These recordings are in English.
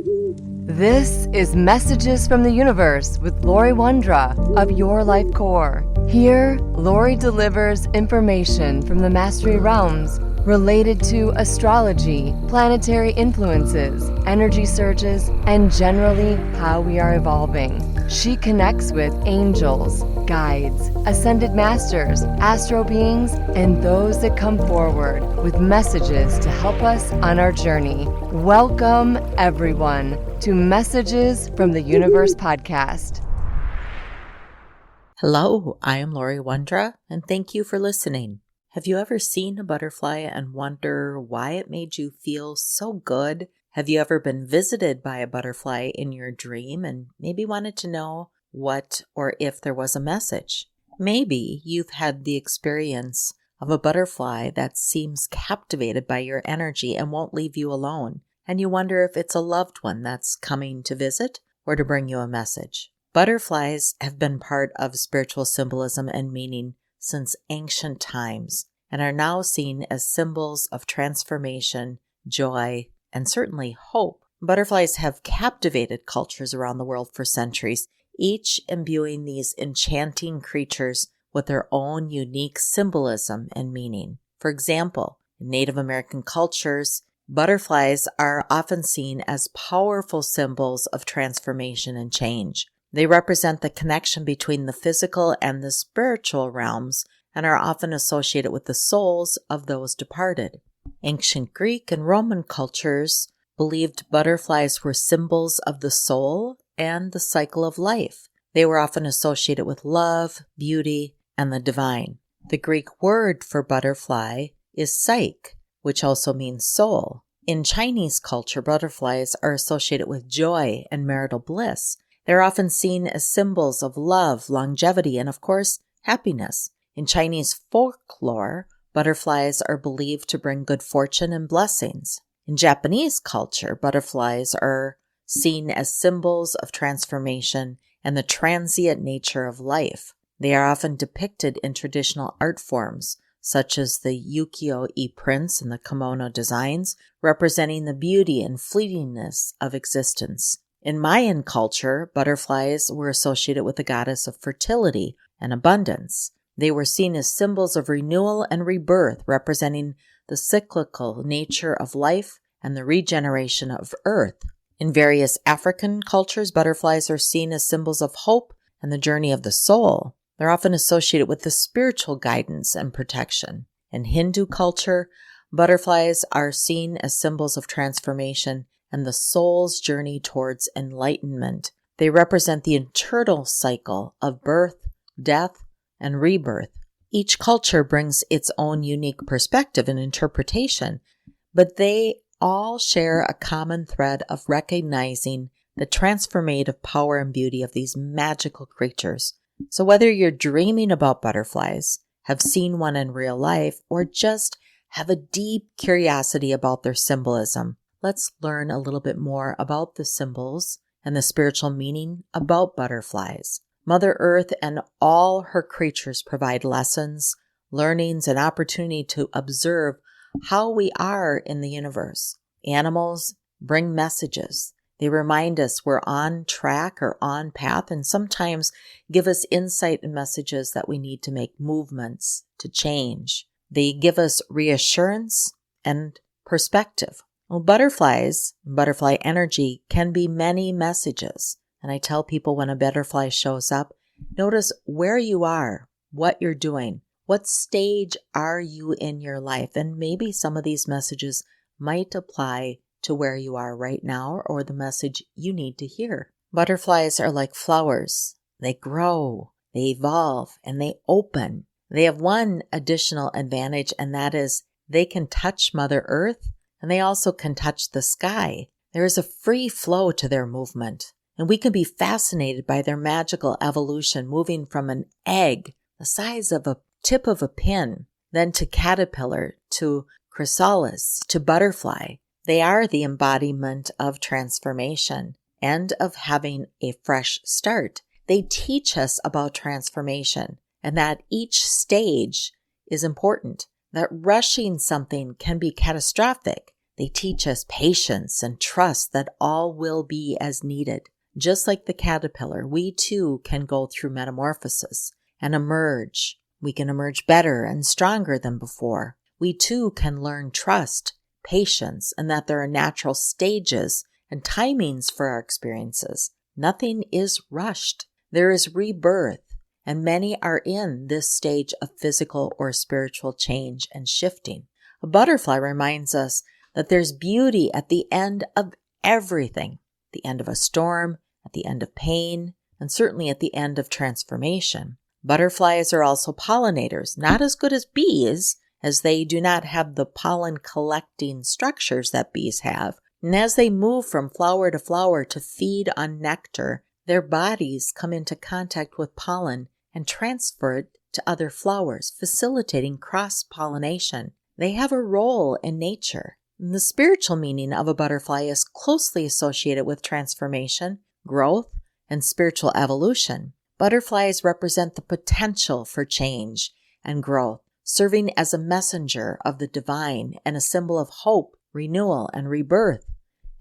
This is Messages from the Universe with Lori Wondra of Your Life Core. Here, Lori delivers information from the Mastery Realms related to astrology, planetary influences, energy surges, and generally how we are evolving. She connects with angels, guides, ascended masters, astro beings, and those that come forward with messages to help us on our journey. Welcome, everyone, to Messages from the Universe podcast. Hello, I am Lori Wondra, and thank you for listening. Have you ever seen a butterfly and wonder why it made you feel so good? Have you ever been visited by a butterfly in your dream and maybe wanted to know what or if there was a message? Maybe you've had the experience of a butterfly that seems captivated by your energy and won't leave you alone, and you wonder if it's a loved one that's coming to visit or to bring you a message. Butterflies have been part of spiritual symbolism and meaning since ancient times and are now seen as symbols of transformation, joy, and certainly hope. Butterflies have captivated cultures around the world for centuries, each imbuing these enchanting creatures with their own unique symbolism and meaning. For example, in Native American cultures, butterflies are often seen as powerful symbols of transformation and change. They represent the connection between the physical and the spiritual realms and are often associated with the souls of those departed. Ancient Greek and Roman cultures believed butterflies were symbols of the soul and the cycle of life. They were often associated with love, beauty, and the divine. The Greek word for butterfly is psyche, which also means soul. In Chinese culture, butterflies are associated with joy and marital bliss. They're often seen as symbols of love, longevity, and of course, happiness. In Chinese folklore, butterflies are believed to bring good fortune and blessings. In Japanese culture, butterflies are seen as symbols of transformation and the transient nature of life. They are often depicted in traditional art forms, such as the ukiyo-e prints and the kimono designs, representing the beauty and fleetingness of existence. In Mayan culture, butterflies were associated with the goddess of fertility and abundance. They were seen as symbols of renewal and rebirth, representing the cyclical nature of life and the regeneration of earth. In various African cultures, butterflies are seen as symbols of hope and the journey of the soul. They're often associated with the spiritual guidance and protection. In Hindu culture, butterflies are seen as symbols of transformation and the soul's journey towards enlightenment. They represent the eternal cycle of birth, death, and rebirth. Each culture brings its own unique perspective and interpretation, but they all share a common thread of recognizing the transformative power and beauty of these magical creatures. So whether you're dreaming about butterflies, have seen one in real life, or just have a deep curiosity about their symbolism, let's learn a little bit more about the symbols and the spiritual meaning about butterflies. Mother Earth and all her creatures provide lessons, learnings, and opportunity to observe how we are in the universe. Animals bring messages. They remind us we're on track or on path, and sometimes give us insight and messages that we need to make movements to change. They give us reassurance and perspective. Well, butterfly energy can be many messages. And I tell people when a butterfly shows up, notice where you are, what you're doing, what stage are you in your life. And maybe some of these messages might apply to where you are right now or the message you need to hear. Butterflies are like flowers. They grow, they evolve, and they open. They have one additional advantage, and that is they can touch Mother Earth, and they also can touch the sky. There is a free flow to their movement, and we can be fascinated by their magical evolution, moving from an egg the size of a tip of a pin, then to caterpillar, to chrysalis, to butterfly. They are the embodiment of transformation and of having a fresh start. They teach us about transformation and that each stage is important, that rushing something can be catastrophic. They teach us patience and trust that all will be as needed. Just like the caterpillar, we too can go through metamorphosis and emerge. We can emerge better and stronger than before. We too can learn trust, patience, and that there are natural stages and timings for our experiences. Nothing is rushed. There is rebirth, and many are in this stage of physical or spiritual change and shifting. A butterfly reminds us that there's beauty at the end of everything, the end of a storm, at the end of pain, and certainly at the end of transformation. Butterflies are also pollinators, not as good as bees, as they do not have the pollen collecting structures that bees have. And as they move from flower to feed on nectar, their bodies come into contact with pollen and transfer it to other flowers, facilitating cross-pollination. They have a role in nature. And the spiritual meaning of a butterfly is closely associated with transformation, growth, and spiritual evolution. Butterflies represent the potential for change and growth, serving as a messenger of the divine and a symbol of hope, renewal, and rebirth.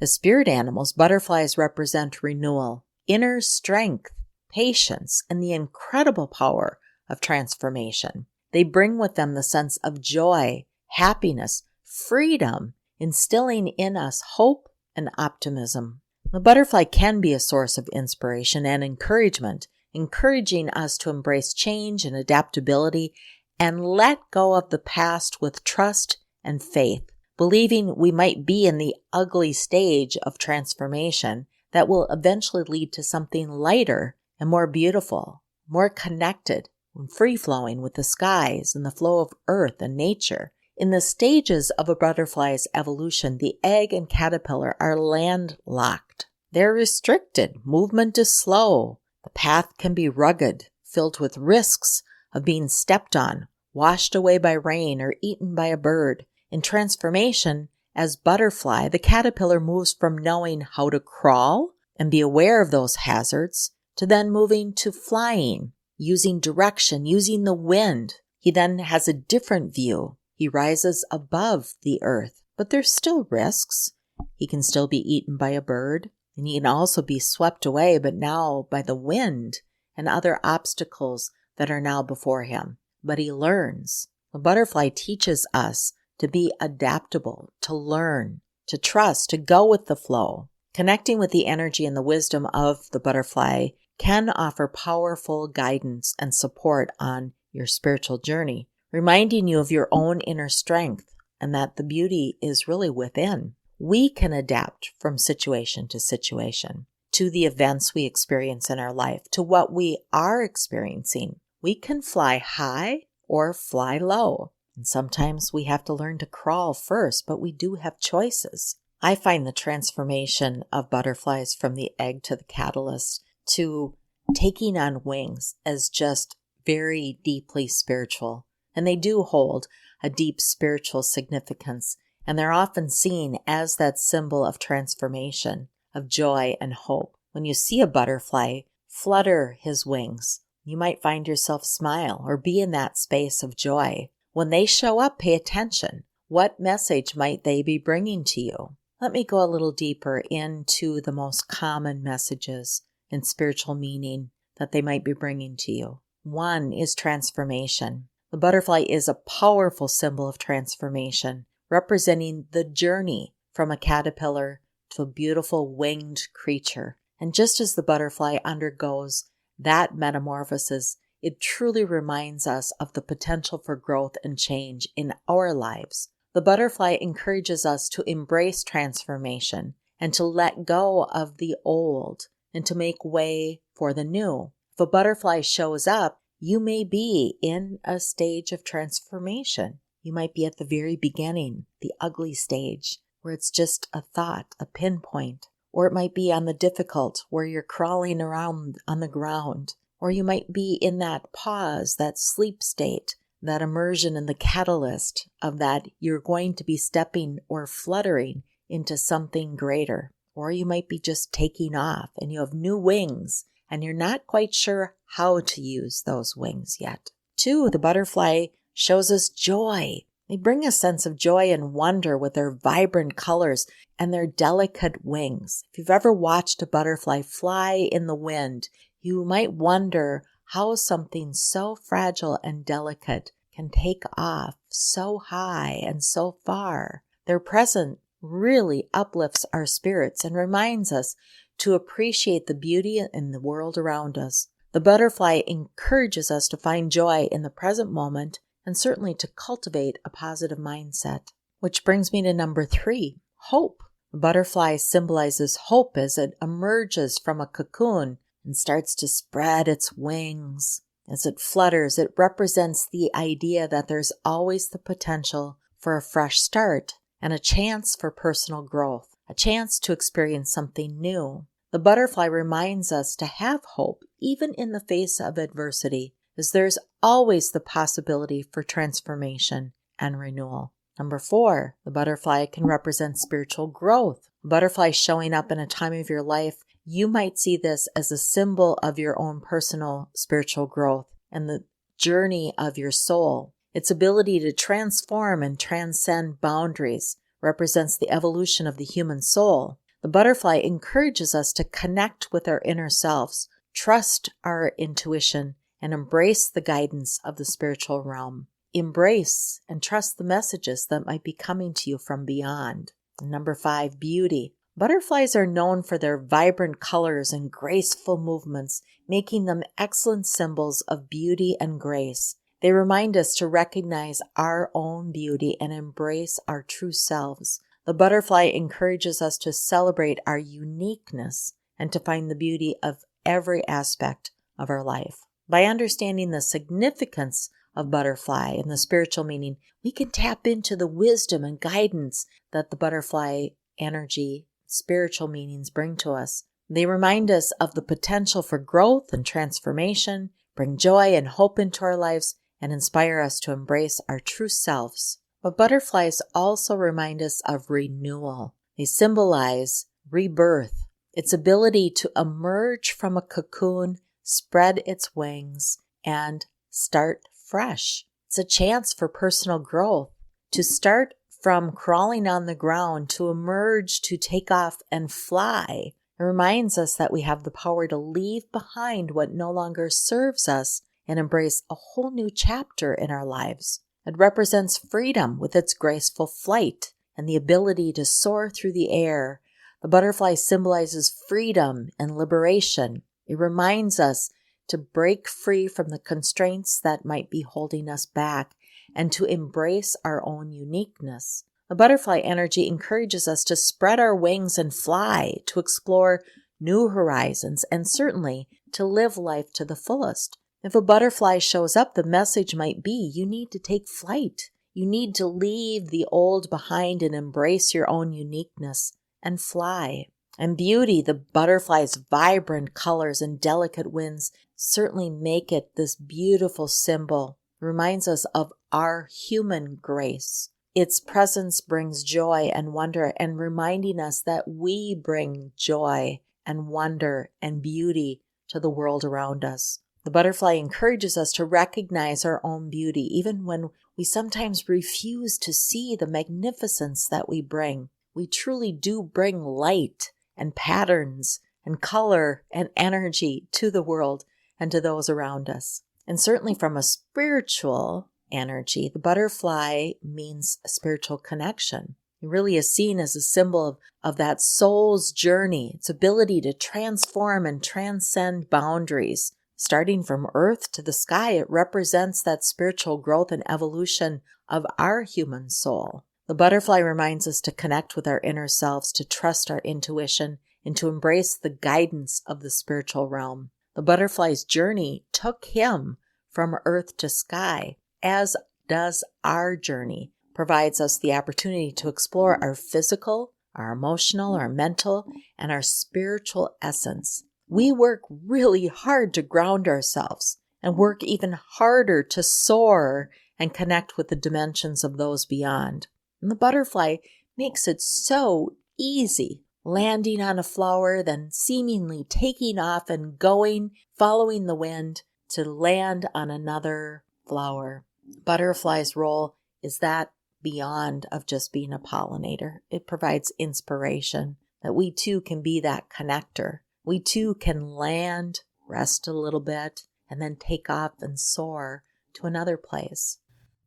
As spirit animals, butterflies represent renewal, inner strength, patience, and the incredible power of transformation. They bring with them the sense of joy, happiness, freedom, instilling in us hope and optimism. The butterfly can be a source of inspiration and encouragement, encouraging us to embrace change and adaptability and let go of the past with trust and faith, believing we might be in the ugly stage of transformation that will eventually lead to something lighter and more beautiful, more connected and free-flowing with the skies and the flow of earth and nature. In the stages of a butterfly's evolution, the egg and caterpillar are landlocked. They're restricted. Movement is slow. The path can be rugged, filled with risks of being stepped on, washed away by rain, or eaten by a bird. In transformation, as butterfly, the caterpillar moves from knowing how to crawl and be aware of those hazards to then moving to flying, using direction, using the wind. He then has a different view. He rises above the earth, but there's still risks. He can still be eaten by a bird, and he can also be swept away, but now by the wind and other obstacles that are now before him. But he learns. The butterfly teaches us to be adaptable, to learn, to trust, to go with the flow. Connecting with the energy and the wisdom of the butterfly can offer powerful guidance and support on your spiritual journey, reminding you of your own inner strength and that the beauty is really within. We can adapt from situation to situation, to the events we experience in our life, to what we are experiencing. We can fly high or fly low. And sometimes we have to learn to crawl first, but we do have choices. I find the transformation of butterflies from the egg to the catalyst to taking on wings as just very deeply spiritual. And they do hold a deep spiritual significance, and they're often seen as that symbol of transformation, of joy and hope. When you see a butterfly flutter his wings, you might find yourself smile or be in that space of joy. When they show up, pay attention. What message might they be bringing to you? Let me go a little deeper into the most common messages and spiritual meaning that they might be bringing to you. One is transformation. The butterfly is a powerful symbol of transformation, representing the journey from a caterpillar to a beautiful winged creature. And just as the butterfly undergoes that metamorphosis, it truly reminds us of the potential for growth and change in our lives. The butterfly encourages us to embrace transformation and to let go of the old and to make way for the new. If a butterfly shows up, you may be in a stage of transformation. You might be at the very beginning, the ugly stage, where it's just a thought, a pinpoint. Or it might be on the difficult, where you're crawling around on the ground. Or you might be in that pause, that sleep state, that immersion in the catalyst of that you're going to be stepping or fluttering into something greater. Or you might be just taking off and you have new wings and you're not quite sure how to use those wings yet. 2, the butterfly shows us joy. They bring a sense of joy and wonder with their vibrant colors and their delicate wings. If you've ever watched a butterfly fly in the wind, you might wonder how something so fragile and delicate can take off so high and so far. Their presence really uplifts our spirits and reminds us to appreciate the beauty in the world around us. The butterfly encourages us to find joy in the present moment and certainly to cultivate a positive mindset. Which brings me to number 3, hope. The butterfly symbolizes hope as it emerges from a cocoon and starts to spread its wings. As it flutters, it represents the idea that there's always the potential for a fresh start and a chance for personal growth, a chance to experience something new. The butterfly reminds us to have hope even in the face of adversity, as there's always the possibility for transformation and renewal. Number 4, the butterfly can represent spiritual growth. A butterfly showing up in a time of your life, you might see this as a symbol of your own personal spiritual growth and the journey of your soul. Its ability to transform and transcend boundaries represents the evolution of the human soul. The butterfly encourages us to connect with our inner selves, trust our intuition, and embrace the guidance of the spiritual realm. Embrace and trust the messages that might be coming to you from beyond. Number 5, beauty. Butterflies are known for their vibrant colors and graceful movements, making them excellent symbols of beauty and grace. They remind us to recognize our own beauty and embrace our true selves. The butterfly encourages us to celebrate our uniqueness and to find the beauty of every aspect of our life. By understanding the significance of butterfly and the spiritual meaning, we can tap into the wisdom and guidance that the butterfly energy, spiritual meanings bring to us. They remind us of the potential for growth and transformation, bring joy and hope into our lives, and inspire us to embrace our true selves. But butterflies also remind us of renewal. They symbolize rebirth, its ability to emerge from a cocoon, spread its wings, and start fresh. It's a chance for personal growth, to start from crawling on the ground, to emerge, to take off and fly. It reminds us that we have the power to leave behind what no longer serves us and embrace a whole new chapter in our lives. It represents freedom with its graceful flight and the ability to soar through the air. The butterfly symbolizes freedom and liberation. It reminds us to break free from the constraints that might be holding us back and to embrace our own uniqueness. The butterfly energy encourages us to spread our wings and fly, to explore new horizons, and certainly to live life to the fullest. If a butterfly shows up, the message might be, you need to take flight. You need to leave the old behind and embrace your own uniqueness and fly. And beauty, the butterfly's vibrant colors and delicate wings certainly make it this beautiful symbol. It reminds us of our human grace. Its presence brings joy and wonder, and reminding us that we bring joy and wonder and beauty to the world around us. The butterfly encourages us to recognize our own beauty, even when we sometimes refuse to see the magnificence that we bring. We truly do bring light and patterns and color and energy to the world and to those around us. And certainly from a spiritual energy, the butterfly means a spiritual connection. It really is seen as a symbol of that soul's journey, its ability to transform and transcend boundaries. Starting from earth to the sky, it represents that spiritual growth and evolution of our human soul. The butterfly reminds us to connect with our inner selves, to trust our intuition, and to embrace the guidance of the spiritual realm. The butterfly's journey took him from earth to sky, as does our journey, provides us the opportunity to explore our physical, our emotional, our mental, and our spiritual essence. We work really hard to ground ourselves and work even harder to soar and connect with the dimensions of those beyond. And the butterfly makes it so easy, landing on a flower, then seemingly taking off and going, following the wind to land on another flower. Butterfly's role is that beyond of just being a pollinator. It provides inspiration that we too can be that connector. We too can land, rest a little bit, and then take off and soar to another place.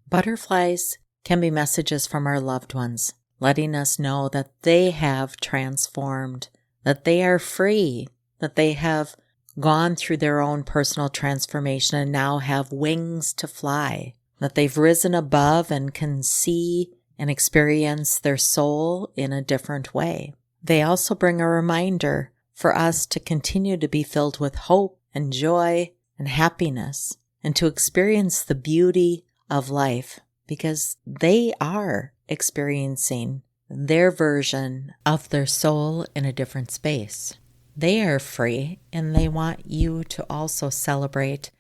Butterflies can be messages from our loved ones, letting us know that they have transformed, that they are free, that they have gone through their own personal transformation and now have wings to fly, that they've risen above and can see and experience their soul in a different way. They also bring a reminder for us to continue to be filled with hope and joy and happiness, and to experience the beauty of life, because they are experiencing their version of their soul in a different space. They are free, and they want you to also celebrate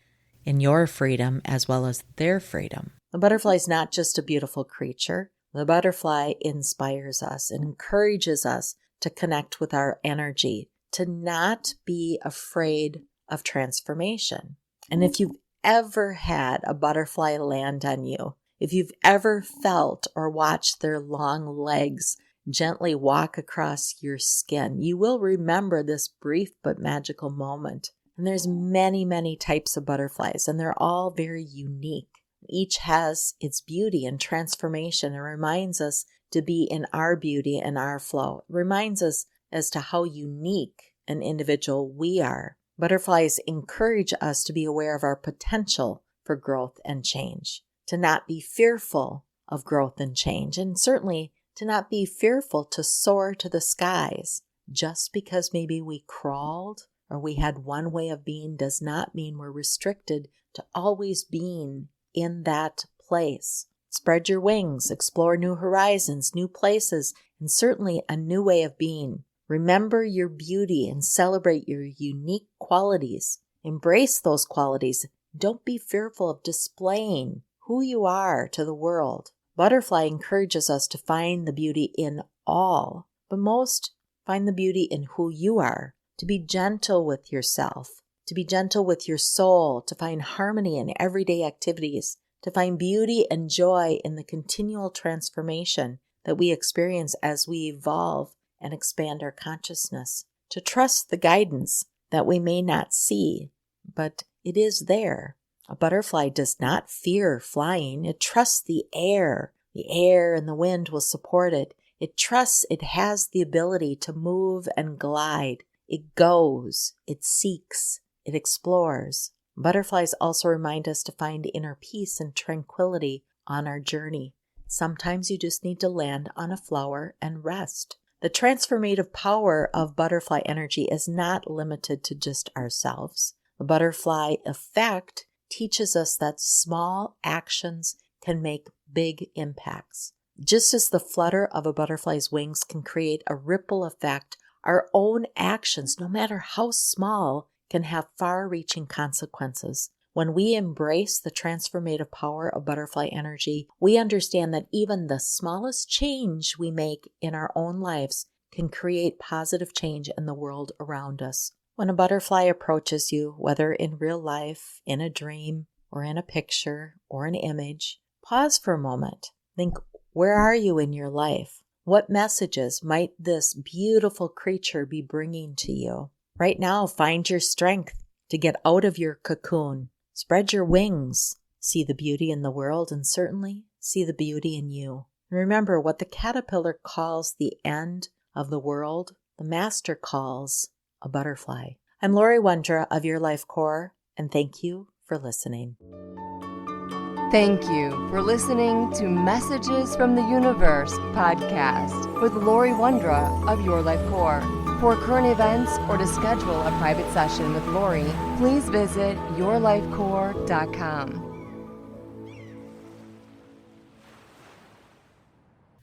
in your freedom as well as their freedom. The butterfly is not just a beautiful creature. The butterfly inspires us and encourages us to connect with our energy, to not be afraid of transformation. And if you've ever had a butterfly land on you, if you've ever felt or watched their long legs gently walk across your skin, you will remember this brief but magical moment. And there's many, many types of butterflies, and they're all very unique. Each has its beauty and transformation. It reminds us to be in our beauty and our flow. It reminds us as to how unique an individual we are. Butterflies encourage us to be aware of our potential for growth and change, to not be fearful of growth and change, and certainly to not be fearful to soar to the skies. Just because maybe we crawled or we had one way of being does not mean we're restricted to always being in that place. Spread your wings, explore new horizons, new places, and certainly a new way of being. Remember your beauty and celebrate your unique qualities. Embrace those qualities. Don't be fearful of displaying who you are to the world. Butterfly encourages us to find the beauty in all, but most find the beauty in who you are, to be gentle with yourself, to be gentle with your soul, to find harmony in everyday activities, to find beauty and joy in the continual transformation that we experience as we evolve and expand our consciousness, to trust the guidance that we may not see, but it is there. A butterfly does not fear flying. It trusts the air. The air and the wind will support it. It trusts it has the ability to move and glide. It goes, it seeks, it explores. Butterflies also remind us to find inner peace and tranquility on our journey. Sometimes you just need to land on a flower and rest. The transformative power of butterfly energy is not limited to just ourselves. The butterfly effect teaches us that small actions can make big impacts. Just as the flutter of a butterfly's wings can create a ripple effect, our own actions, no matter how small, can have far-reaching consequences. When we embrace the transformative power of butterfly energy, we understand that even the smallest change we make in our own lives can create positive change in the world around us. When a butterfly approaches you, whether in real life, in a dream, or in a picture, or an image, pause for a moment. Think, where are you in your life? What messages might this beautiful creature be bringing to you? Right now, find your strength to get out of your cocoon. Spread your wings. See the beauty in the world, and certainly see the beauty in you. And remember, what the caterpillar calls the end of the world, the master calls a butterfly. I'm Lori Wondra of Your Life Core, and thank you for listening. Thank you for listening to Messages from the Universe podcast with Lori Wondra of Your Life Core. For current events or to schedule a private session with Lori, please visit yourlifecore.com.